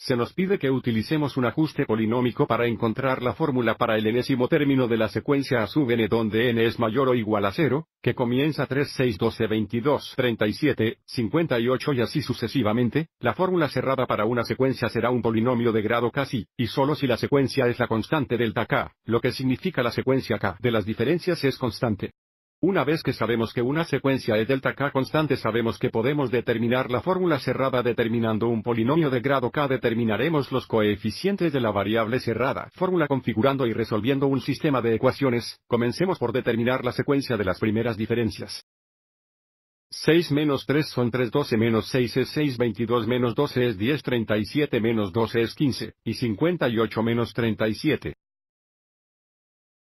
Se nos pide que utilicemos un ajuste polinómico para encontrar la fórmula para el enésimo término de la secuencia a sub n donde n es mayor o igual a 0, que comienza 3, 6, 12, 22, 37, 58 y así sucesivamente. La fórmula cerrada para una secuencia será un polinomio de grado k y solo si la secuencia es la constante delta k, lo que significa la secuencia k de las diferencias es constante. Una vez que sabemos que una secuencia es delta k constante, sabemos que podemos determinar la fórmula cerrada. Determinando un polinomio de grado k determinaremos los coeficientes de la variable cerrada. Fórmula configurando y resolviendo un sistema de ecuaciones. Comencemos por determinar la secuencia de las primeras diferencias. 6 menos 3 son 3, 12 menos 6 es 6, 22 menos 12 es 10, 37 menos 12 es 15, y 58 menos 37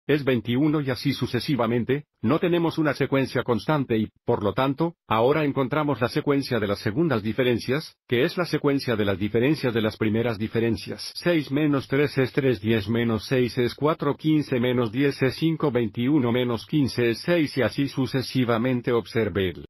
es 21 y así sucesivamente. No tenemos una secuencia constante y, por lo tanto, ahora encontramos la secuencia de las segundas diferencias, que es la secuencia de las diferencias de las primeras diferencias. 6 menos 3 es 3, 10 menos 6 es 4, 15 menos 10 es 5, 21 menos 15 es 6 y así sucesivamente. Observe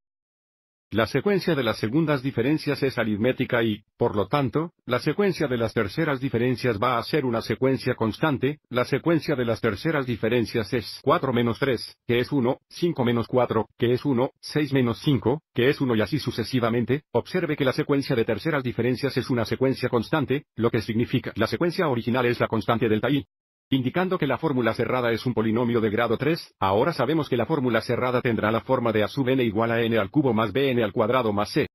la secuencia de las segundas diferencias es aritmética y, por lo tanto, la secuencia de las terceras diferencias va a ser una secuencia constante. La secuencia de las terceras diferencias es 4 menos 3, que es 1, 5 menos 4, que es 1, 6 menos 5, que es 1 y así sucesivamente. Observe que la secuencia de terceras diferencias es una secuencia constante, lo que significa la secuencia original es la constante delta i. Indicando que la fórmula cerrada es un polinomio de grado 3, ahora sabemos que la fórmula cerrada tendrá la forma de a sub n igual a n al cubo más b n al cuadrado más c.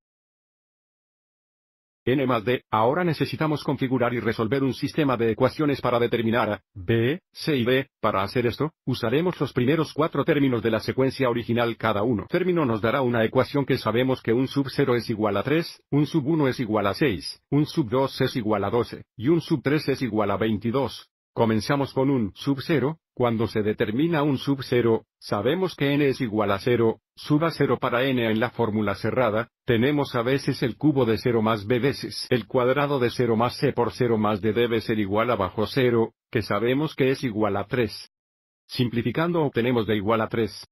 N más d. Ahora necesitamos configurar y resolver un sistema de ecuaciones para determinar a, b, c y d. Para hacer esto, usaremos los primeros 4 términos de la secuencia original. Cada uno término nos dará una ecuación que sabemos que un sub 0 es igual a 3, un sub 1 es igual a 6, un sub 2 es igual a 12, y un sub 3 es igual a 22. Comenzamos con un sub 0, cuando se determina un sub 0, sabemos que n es igual a 0, sub a 0 para n en la fórmula cerrada, tenemos a veces el cubo de 0 más b veces el cuadrado de 0 más c por 0 más d debe ser igual a bajo 0, que sabemos que es igual a 3. Simplificando obtenemos d igual a 3.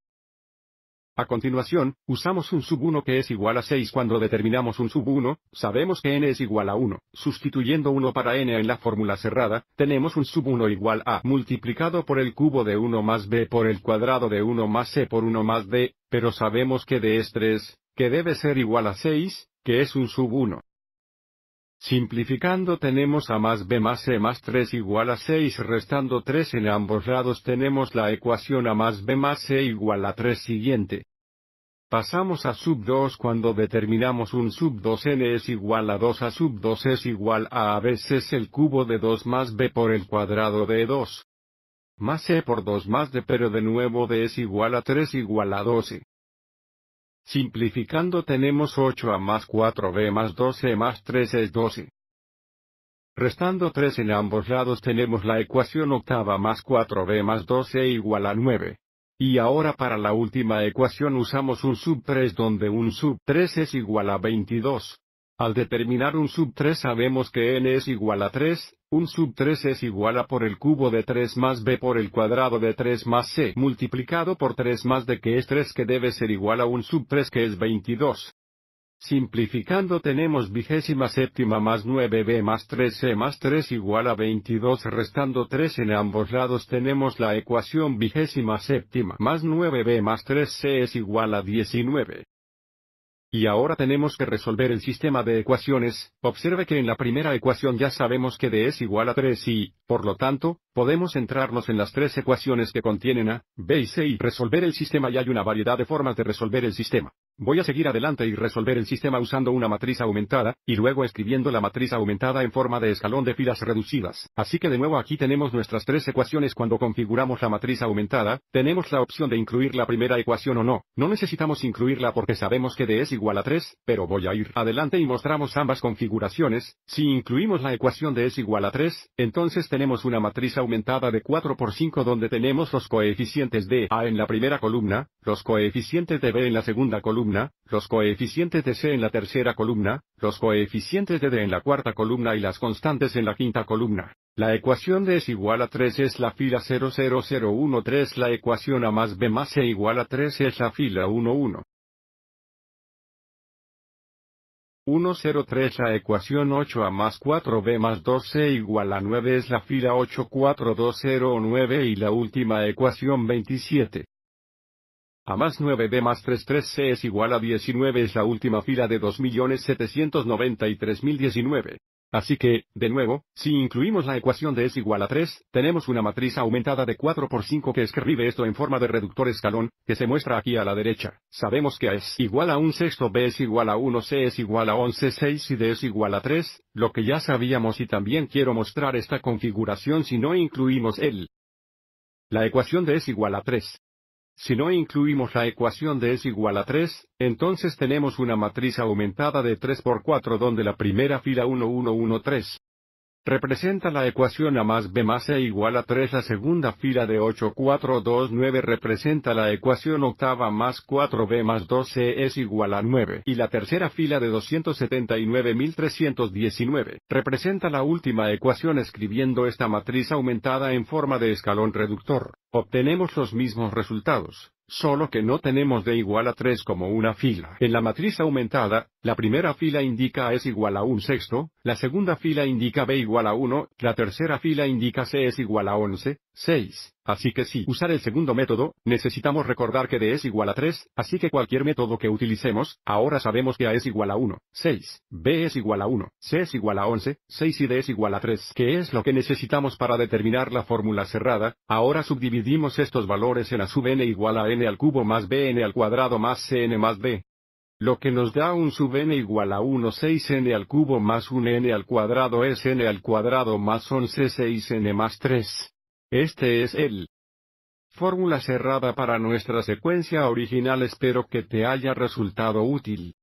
A continuación, usamos un sub 1 que es igual a 6 cuando determinamos un sub 1, sabemos que n es igual a 1. Sustituyendo 1 para n en la fórmula cerrada, tenemos un sub 1 igual a multiplicado por el cubo de 1 más b por el cuadrado de 1 más c por 1 más d, pero sabemos que d es 3, que debe ser igual a 6, que es un sub 1. Simplificando tenemos a más b más c más 3 igual a 6 restando 3 en ambos lados tenemos la ecuación a más b más c igual a 3 siguiente. Pasamos a sub 2 cuando determinamos un sub 2 n es igual a 2 a sub 2 es igual a veces el cubo de 2 más b por el cuadrado de 2. Más c por 2 más d pero de nuevo d es igual a 3 igual a 12. Simplificando tenemos 8 a más 4b más 12 más 3 es 12. Restando 3 en ambos lados tenemos la ecuación octava más 4b más 12 igual a 9. Y ahora para la última ecuación usamos un sub 3 donde un sub 3 es igual a 22. Al determinar un sub 3 sabemos que n es igual a 3, un sub 3 es igual a por el cubo de 3 más b por el cuadrado de 3 más c multiplicado por 3 más d que es 3 que debe ser igual a un sub 3 que es 22. Simplificando tenemos 27 más 9b más 3c más 3 igual a 22 restando 3 en ambos lados tenemos la ecuación 27 más 9b más 3c es igual a 19. Y ahora tenemos que resolver el sistema de ecuaciones. Observe que en la primera ecuación ya sabemos que d es igual a 3 y, por lo tanto, podemos centrarnos en las 3 ecuaciones que contienen a, b y c y resolver el sistema y hay una variedad de formas de resolver el sistema. Voy a seguir adelante y resolver el sistema usando una matriz aumentada, y luego escribiendo la matriz aumentada en forma de escalón de filas reducidas. Así que de nuevo aquí tenemos nuestras 3 ecuaciones. Cuando configuramos la matriz aumentada, tenemos la opción de incluir la primera ecuación o no. No necesitamos incluirla porque sabemos que d es igual a 3, pero voy a ir adelante y mostramos ambas configuraciones. Si incluimos la ecuación d es igual a 3, entonces tenemos una matriz aumentada de 4 por 5 donde tenemos los coeficientes de a en la primera columna, los coeficientes de b en la segunda columna, los coeficientes de c en la tercera columna, los coeficientes de d en la cuarta columna y las constantes en la quinta columna. La ecuación d es igual a 3 es la fila 00013, la ecuación a más b más c igual a 3 es la fila 11. 103. La ecuación 8a más 4b más 2c igual a 9 es la fila 84209 y la última ecuación 27. A más 9b más 33c es igual a 19 es la última fila de 2.793.019. Así que, de nuevo, si incluimos la ecuación de es igual a 3, tenemos una matriz aumentada de 4 por 5 que escribe esto en forma de reductor escalón, que se muestra aquí a la derecha. Sabemos que A es igual a 1 sexto, B es igual a 1, C es igual a 11, 6 y D es igual a 3, lo que ya sabíamos, y también quiero mostrar esta configuración si no incluimos la ecuación de es igual a 3. Si no incluimos la ecuación de es igual a 3, entonces tenemos una matriz aumentada de 3 por 4 donde la primera fila 1, 1, 1, 3 representa la ecuación A más B más C igual a 3. La segunda fila de 8, 4, 2, 9 representa la ecuación octava más 4B más 2C es igual a 9. Y la tercera fila de 279.319 representa la última ecuación. Escribiendo esta matriz aumentada en forma de escalón reductor, obtenemos los mismos resultados, solo que no tenemos D igual a 3 como una fila. En la matriz aumentada, la primera fila indica A es igual a 1 sexto, la segunda fila indica B igual a 1, la tercera fila indica C es igual a 11, 6. Así que si usar el segundo método, necesitamos recordar que D es igual a 3, así que cualquier método que utilicemos, ahora sabemos que A es igual a 1, 6, B es igual a 1, C es igual a 11, 6 y D es igual a 3, que es lo que necesitamos para determinar la fórmula cerrada. Ahora subdividimos estos valores en A sub n igual a n al cubo más bn al cuadrado más cn más b. Lo que nos da un sub n igual a 1, 6n al cubo más 1n al cuadrado es n al cuadrado más 11, 6n más 3. Este es el fórmula cerrada para nuestra secuencia original. Espero que te haya resultado útil.